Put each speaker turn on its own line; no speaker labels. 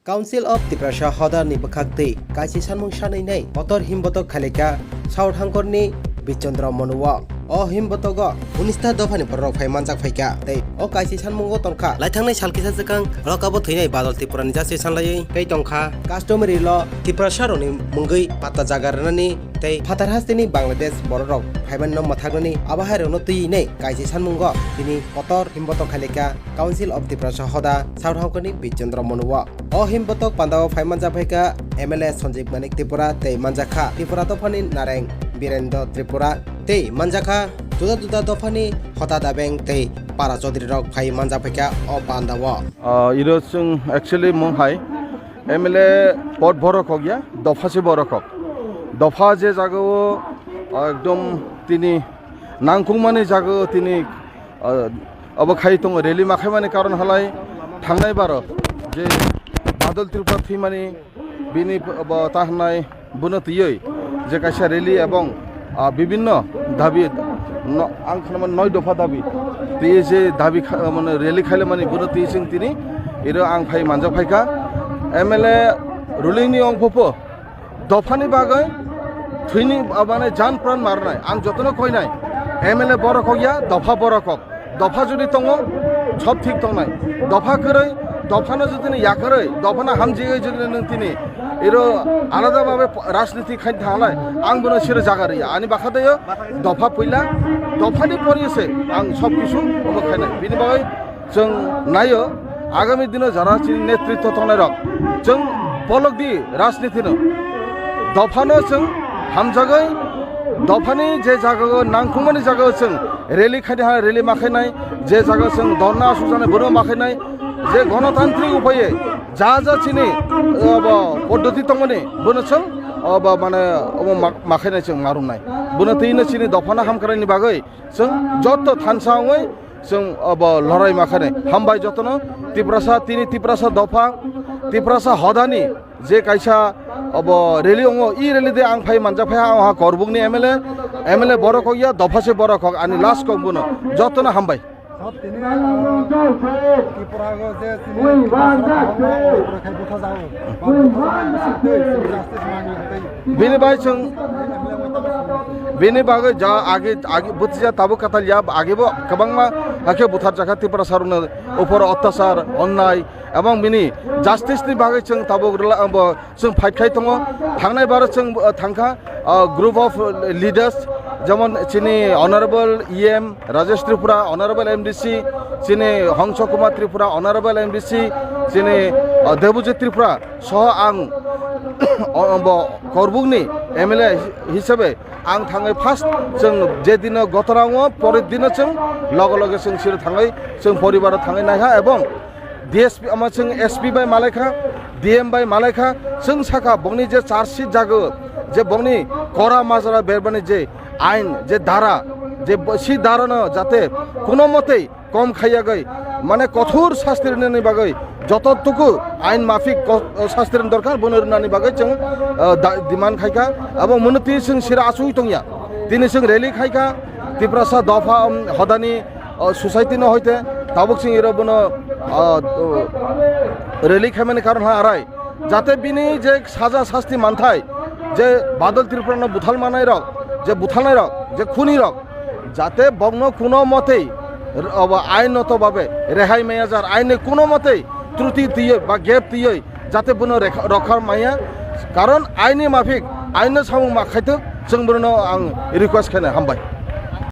Council of Tiprasa Hodar ni Bakakti, Kaisi Sanmung Shanai Nei, Otor Himboto Kalika, South Hangkorni, Bichondra Monua, O Himbotogo, Unista Dofani Porok Manjak Faika, they, O Kaisi Sanmungo Tonka, Latang Shalkisakang, Rockabo Tine, Badal Tipuranjasi Sanlay, Paytonka, Customary law, Tiprasharoni, Mungi, Patajagarani, they Patarhastini, Bangladesh, Borok, Haimano Matagoni, Abaharonoti, Ne, Kaisi Sanmungo, Dini, Otor Himboto Kalika, Council of Tiprasa Hoda, South Hangkorni, Bichondra Monua, O Himbotok Pandao Manjak Faika, MLS Sonjik Manik Tripura, Te Manjaka, Tripura Tofani Nareng, Birendo Tripura, Te Manjaka, Tuda Tofani, Hotada Bank, Te Para Chodri Rock, Pai Manjak Faika, O Pandawa.
Irosung actually Monghai, MLA Port Borokogya, Dofasi Borokok. Dofaje Jago, Dom Tini, Nangkumani Jago, Tini, Abakaitung, Reli Makamani Karan Halai, Tangai Baro, Badal Tripura Fimani, Bini Tahnai, Bunati, Jakasha Reli Abong, Bibino, David, Ankaman Noi Dofa Dabi, Tije Dabi Reli Kalamani, Bunati Tini, Iro Angpai Manjak Faika, MLA ruling ni ong popo, Dofani Bagai, Twinning Abane Jan Pran Marnai, Ang Jotono Koinai, MLA Borokogya, Dofa Borokok, Dofa Judi Tongo, Chop Tik Tongai, Dofa Kurai, Dofana Jutini Yakare, Dofana Hamji Tini, Iro Anada Babe Rasniti Kantalai, Anguna Shira Zagari, Ani Bakadeo, Dofa Pilla, Dofani Police, Ang Sopishu, Obakana, Biniboy, Jung Nayo, Agamidino Zarachi Netri Totonero, Jung Pologdi, Rasnitino, Dofano Jung, Hamjagai, Dofani, Jago, Nankumani Jago, Reli Kadiha, Reli Makanai, Jago, Donna Susan, Bruno Makanai, যে গণতান্ত্রিক উপায়ে যা যা চিনি পদ্ধতি তমনে বনছং বা মানে মাখাইনাই जों मारुम नाय বনতেইনো চিনি দফানা হামকারানি বাগৈ जों যত থানসাওই जों লড়াই মাখানে হামবাই যতনো তিপ্রাসা দফা তিপ্রাসা হদানি যে কাইসা রেলি অঙ্গ ই রেলি দে আং ফাই মানজা ফাই আহা করবুংনি এমএলএ বড় কইয়া দফাসে বড় কক আনি লাস্ট কক বনো যতনো হামবাই Bini bagai ja age butja tabu kata liab age bo kabang ma hake buthar jaka tipra saruna upor ottasar onnai abang bini justice ni bagai chung tabu chung fight khai tongo thangnai bar chung thangkha group of leaders যেমন চিনি honourable EM Rajesh Tripura honourable MDC চিনি Hangsa Kumar Tripura honourable MDC চিনি দেবজিৎ ত্রিপুরা সহ আং করবুংনি MLA হিসেবে आं थाङै first जों जेदिन गतराङो परेर दिन जों लगे लगे जों सिर थाङै जों परिबार थाङै नायहा एवं डिएसपि आमा जों एसपि बाय मालायखा डिएम बाय मालायखा जों साखा बंनि जे चार्जशीट जागो जे बंनि करा माजरा बेरबानि जे आइन जे धारा जे सि धारानो जाते कोनो मतेই कम खाइयागै माने कठोर शास्त्रिनि बागै যতটুকু আইন মাফিক শাস্তির দরকার বনরনানি বাগৈ जों ডিমান্ড খাইকা এবং মনতি जों সিরা আসুই টংয়া তিনি जों রেলি খাইকা তিপ্রাসা দফা হদানি সোসাইটি ন হইতে তাবক जों এর বন রেলি খাইমানি কারণ আরাই যাতে বিনি যে সাজা শাস্তি মানথাই যে বাদল ত্রিপুরা বুথাল মানাই রক যে বুথালনাই রক যে খুনি রক যাতে বগ্ন কোনো মতেই আইনতভাবে রেহাই মেয়াজার আইনে কোনো মতেই ত্রুটি দিয়ে বা গ্যাপ দিয়ে যাতে বনো রক্ষার মাইয়া কারণ আইনি মাফিক আইন সামু মাখাইতো जों বনো आं रिक्वेस्ट খানে হামবাই